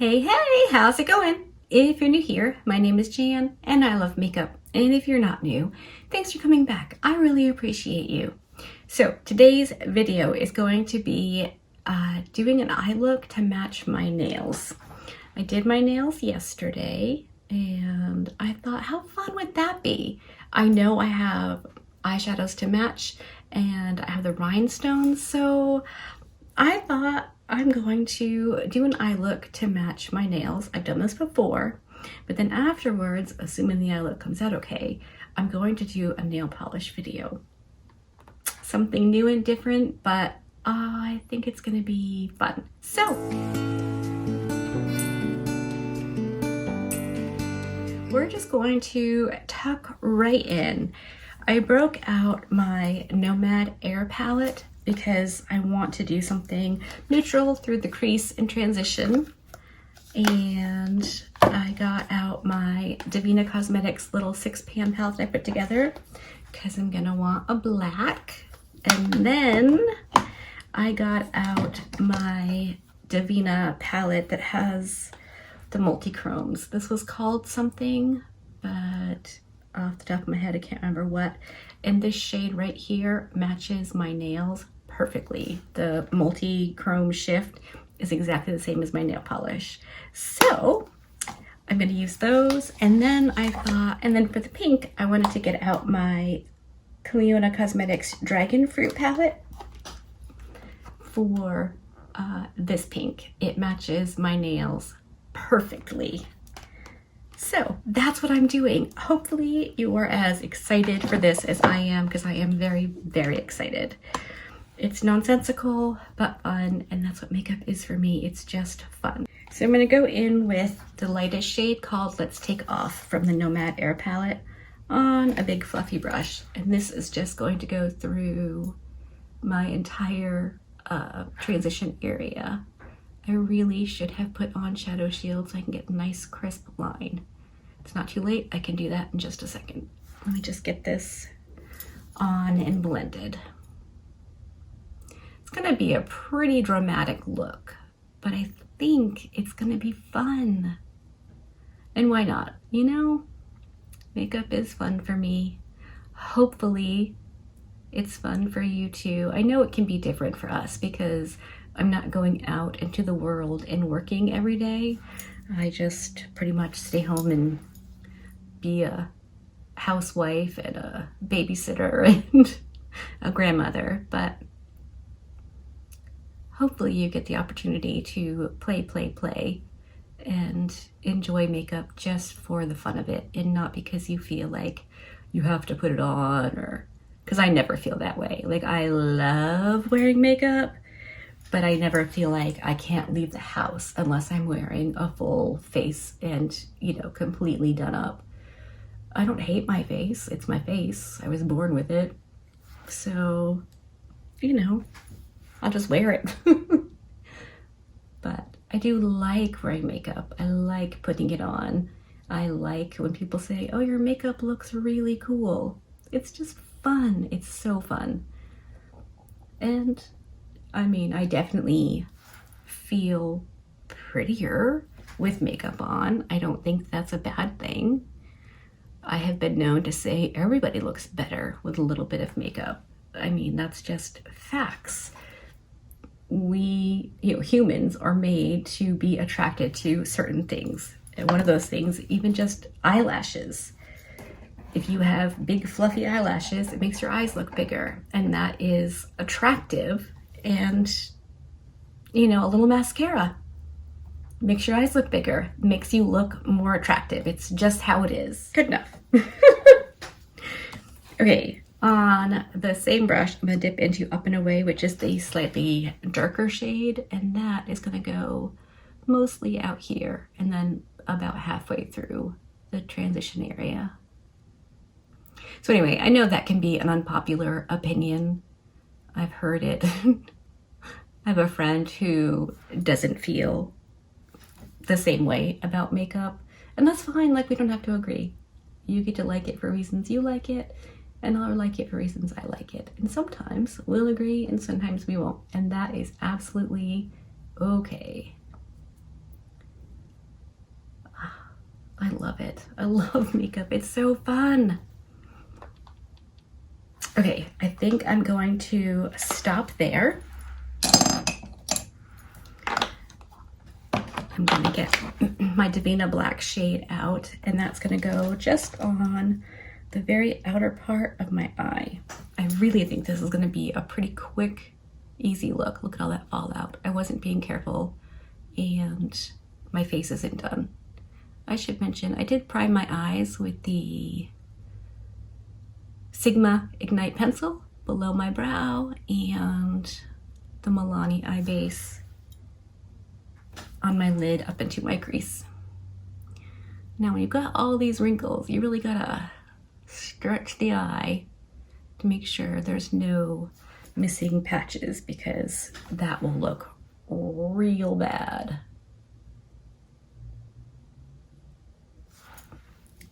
Hey, how's it going? If you're new here, my name is Jan and I love makeup. And if you're not new, thanks for coming back. I really appreciate you. So today's video is going to be doing an eye look to match my nails. I did my nails yesterday and I thought, how fun would that be? I know I have eyeshadows to match and I have the rhinestones, so I thought I'm going to do an eye look to match my nails. I've done this before, but then afterwards, assuming the eye look comes out okay, I'm going to do a nail polish video. Something new and different, but I think it's gonna be fun. So, we're just going to tuck right in. I broke out my Nomad Air palette because I want to do something neutral through the crease and transition. And I got out my Davina Cosmetics little 6-pan palette that I put together because I'm gonna want a black. And then I got out my Davina palette that has the multi-chromes. This was called something, but off the top of my head, I can't remember what. And this shade right here matches my nails perfectly. The multi-chrome shift is exactly the same as my nail polish. So I'm gonna use those. And then I thought, and then for the pink, I wanted to get out my Clionadh Cosmetics Dragon Fruit palette for this pink. It matches my nails perfectly. So that's what I'm doing. Hopefully you are as excited for this as I am, because I am very, very excited. It's nonsensical, but fun, and that's what makeup is for me. It's just fun. So I'm gonna go in with the lightest shade called Let's Take Off from the Nomad Air palette on a big fluffy brush. And this is just going to go through my entire transition area. I really should have put on shadow shield so I can get a nice crisp line. It's not too late, I can do that in just a second. Let me just get this on and blended. It's gonna be a pretty dramatic look, but I think it's gonna be fun. And why not? You know, makeup is fun for me. Hopefully it's fun for you too. I know it can be different for us because I'm not going out into the world and working every day. I just pretty much stay home and be a housewife and a babysitter and a grandmother. But hopefully you get the opportunity to play and enjoy makeup just for the fun of it and not because you feel like you have to put it on, or because I never feel that way. Like, I love wearing makeup, but I never feel like I can't leave the house unless I'm wearing a full face and, you know, completely done up. I don't hate my face. It's my face. I was born with it. So, you know, I'll just wear it. But I do like wearing makeup. I like putting it on. I like when people say, oh, your makeup looks really cool. It's just fun. It's so fun. And I mean, I definitely feel prettier with makeup on. I don't think that's a bad thing. I have been known to say everybody looks better with a little bit of makeup. I mean, that's just facts. We, you know, humans are made to be attracted to certain things. And one of those things, even just eyelashes. If you have big fluffy eyelashes, it makes your eyes look bigger, and that is attractive. And, you know, a little mascara makes your eyes look bigger, makes you look more attractive. It's just how it is. Good enough. Okay, on the same brush, I'm gonna dip into Up and Away, which is the slightly darker shade, and that is gonna go mostly out here and then about halfway through the transition area. So anyway, I know that can be an unpopular opinion. I've heard it. I have a friend who doesn't feel the same way about makeup, and that's fine. Like, we don't have to agree. You get to like it for reasons you like it, and I'll like it for reasons I like it. And sometimes we'll agree and sometimes we won't, and that is absolutely okay. love it. I love makeup. It's so fun. Okay, I think I'm going to stop there. I'm gonna get my Divina Black shade out, and that's gonna go just on the very outer part of my eye. I really think this is gonna be a pretty quick, easy look. Look at all that fallout. I wasn't being careful, and my face isn't done. I should mention, I did prime my eyes with the Sigma Ignite pencil below my brow and the Milani eye base on my lid up into my crease. Now when you've got all these wrinkles, you really gotta stretch the eye to make sure there's no missing patches, because that will look real bad.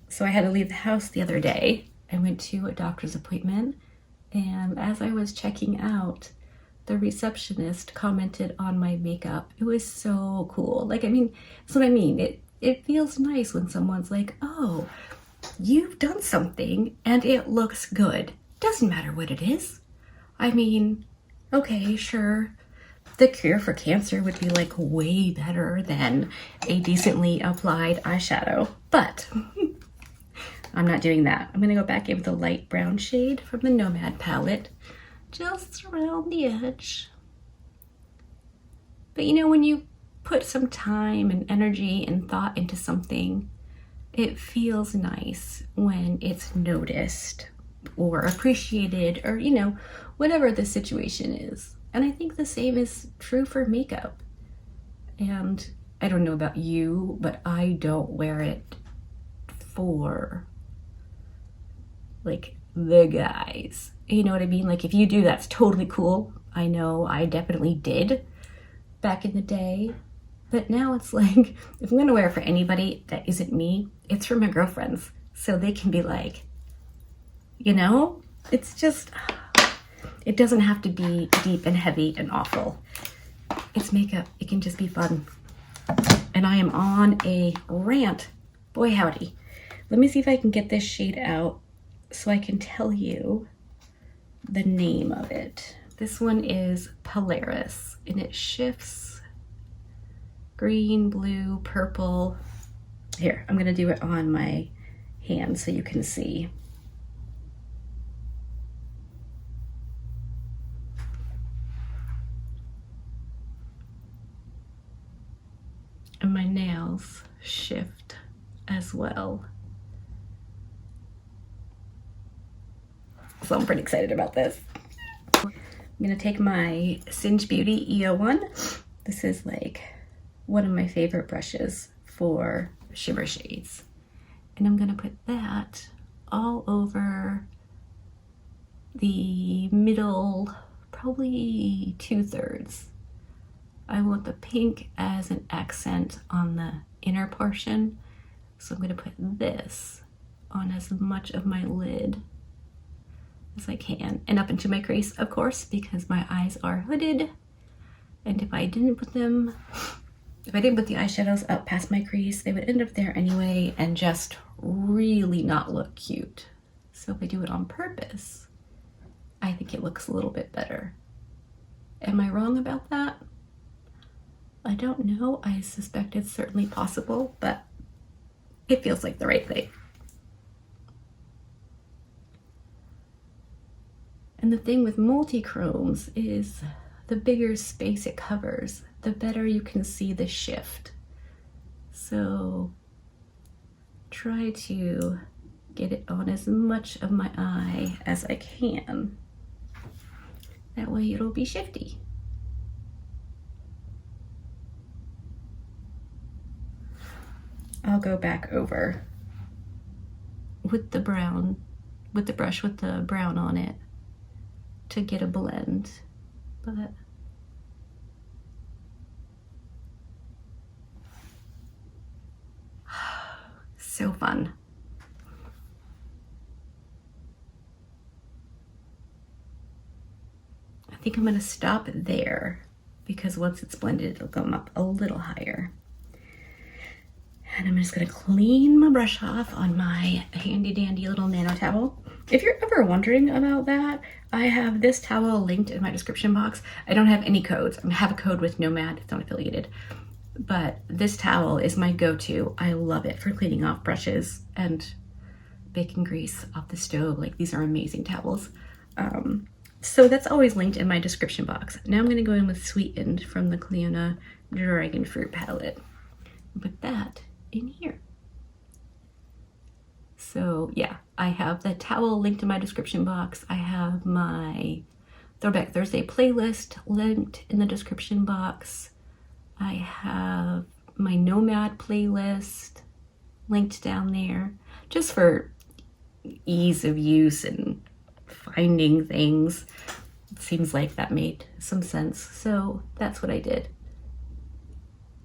So I had to leave the house the other day. I went to a doctor's appointment, and as I was checking out, the receptionist commented on my makeup. It was so cool. Like, I mean, that's what I mean. It feels nice when someone's like, oh, you've done something and it looks good. Doesn't matter what it is. I mean, okay, sure. The cure for cancer would be like way better than a decently applied eyeshadow, but I'm not doing that. I'm gonna go back in with a light brown shade from the Nomad palette, just around the edge. But you know, when you put some time and energy and thought into something, it feels nice when it's noticed or appreciated, or, you know, whatever the situation is. And I think the same is true for makeup. And I don't know about you, but I don't wear it for like the guys. You know what I mean? Like, if you do, that's totally cool. I know I definitely did back in the day. But now it's like, if I'm gonna wear it for anybody that isn't me, it's for my girlfriends. So they can be like, you know, it's just, it doesn't have to be deep and heavy and awful. It's makeup. It can just be fun. And I am on a rant. Boy, howdy. Let me see if I can get this shade out so I can tell you the name of it. This one is Polaris, and it shifts green, blue, purple. Here, I'm gonna do it on my hand so you can see. And my nails shift as well. So I'm pretty excited about this. I'm gonna take my Singe Beauty EO1. This is like one of my favorite brushes for shimmer shades. And I'm gonna put that all over the middle, probably 2/3. I want the pink as an accent on the inner portion. So I'm gonna put this on as much of my lid as I can, and up into my crease, of course, because my eyes are hooded. And if I didn't put the eyeshadows up past my crease, they would end up there anyway and just really not look cute. So if I do it on purpose, I think it looks a little bit better. Am I wrong about that? I don't know. I suspect it's certainly possible, but it feels like the right thing. And the thing with multi-chromes is the bigger space it covers, the better you can see the shift. So try to get it on as much of my eye as I can. That way it'll be shifty. I'll go back over with the brown, with the brush with the brown on it to get a blend, but so fun. I think I'm gonna stop there because once it's blended, it'll come up a little higher. And I'm just gonna clean my brush off on my handy dandy little nano towel. If you're ever wondering about that, I have this towel linked in my description box. I don't have any codes. I have a code with Nomad, it's not affiliated. But this towel is my go-to. I love it for cleaning off brushes and baking grease off the stove. Like, these are amazing towels. So that's always linked in my description box. Now I'm gonna go in with Sweetened from the Clionadh Dragon Fruit palette. Put that in here. So yeah, I have the towel linked in my description box. I have my Throwback Thursday playlist linked in the description box. I have my Nomad playlist linked down there, just for ease of use and finding things. It seems like that made some sense, so that's what I did.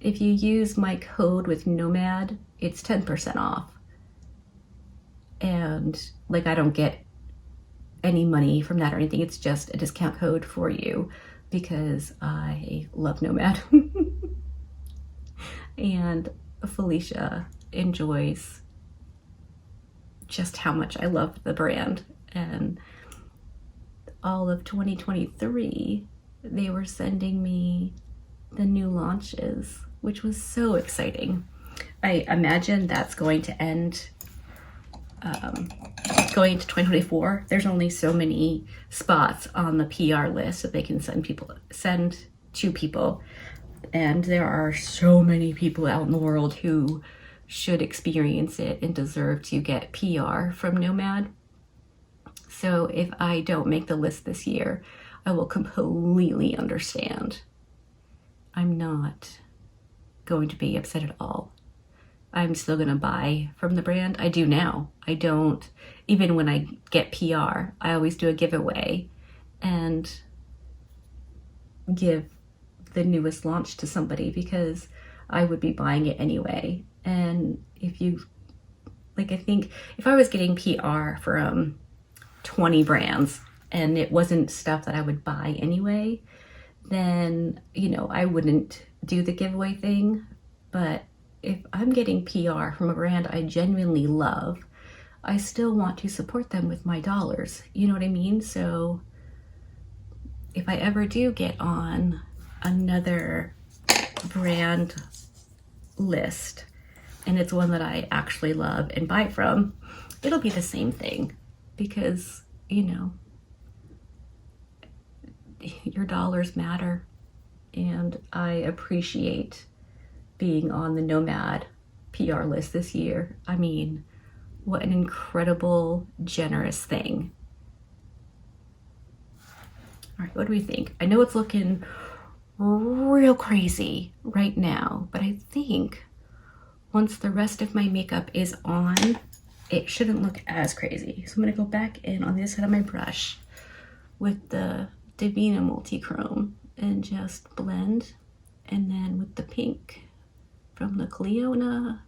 If you use my code with Nomad, it's 10% off. And like, I don't get any money from that or anything. It's just a discount code for you because I love Nomad. And Felicia enjoys just how much I love the brand. And all of 2023, they were sending me the new launches, which was so exciting. I imagine that's going to end going into 2024. There's only so many spots on the PR list that they can send to people. And there are so many people out in the world who should experience it and deserve to get PR from Nomad. So if I don't make the list this year, I will completely understand. I'm not going to be upset at all. I'm still gonna buy from the brand. I do now. I don't, even when I get PR, I always do a giveaway and give the newest launch to somebody because I would be buying it anyway. And if you, like, I think if I was getting PR from 20 brands and it wasn't stuff that I would buy anyway, then, you know, I wouldn't do the giveaway thing. But if I'm getting PR from a brand I genuinely love, I still want to support them with my dollars. You know what I mean? So if I ever do get on another brand list and it's one that I actually love and buy from, it'll be the same thing because, you know, your dollars matter. And I appreciate being on the Nomad PR list this year. I mean, what an incredible, generous thing. All right, what do we think? I know it's looking real crazy right now, but I think once the rest of my makeup is on, it shouldn't look as crazy. So I'm gonna go back in on this side of my brush with the Divina Multichrome and just blend. And then with the pink from the Clionadh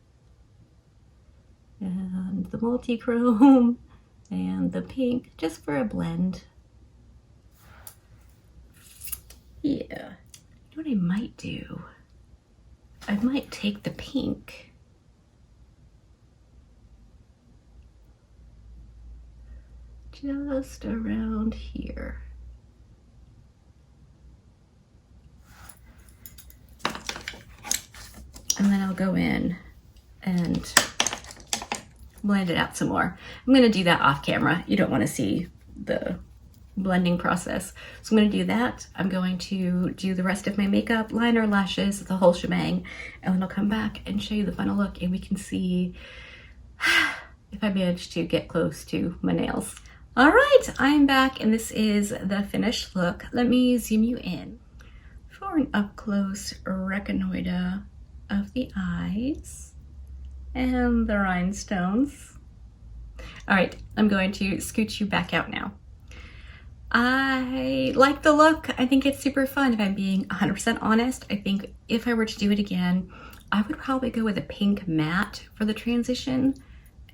and the Multichrome and the pink, just for a blend. Yeah, you know what I might do? I might take the pink just around here. And then I'll go in and blend it out some more. I'm gonna do that off camera. You don't wanna see the blending process. So I'm gonna do that. I'm going to do the rest of my makeup, liner, lashes, the whole shebang, and then I'll come back and show you the final look and we can see if I managed to get close to my nails. All right, I'm back and this is the finished look. Let me zoom you in for an up close reconnoiter of the eyes and the rhinestones. All right, I'm going to scoot you back out now. I like the look. I think it's super fun. If I'm being 100% honest, I think if I were to do it again, I would probably go with a pink matte for the transition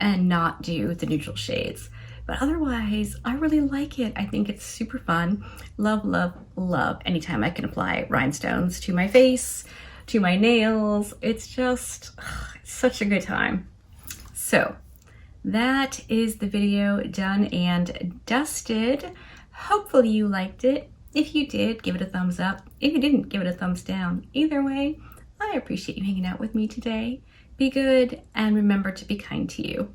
and not do the neutral shades. But otherwise, I really like it. I think it's super fun. Love, love, love anytime I can apply rhinestones to my face, to my nails. It's just such a good time. So that is the video done and dusted. Hopefully you liked it. If you did, give it a thumbs up. If you didn't, give it a thumbs down. Either way, I appreciate you hanging out with me today. Be good and remember to be kind to you.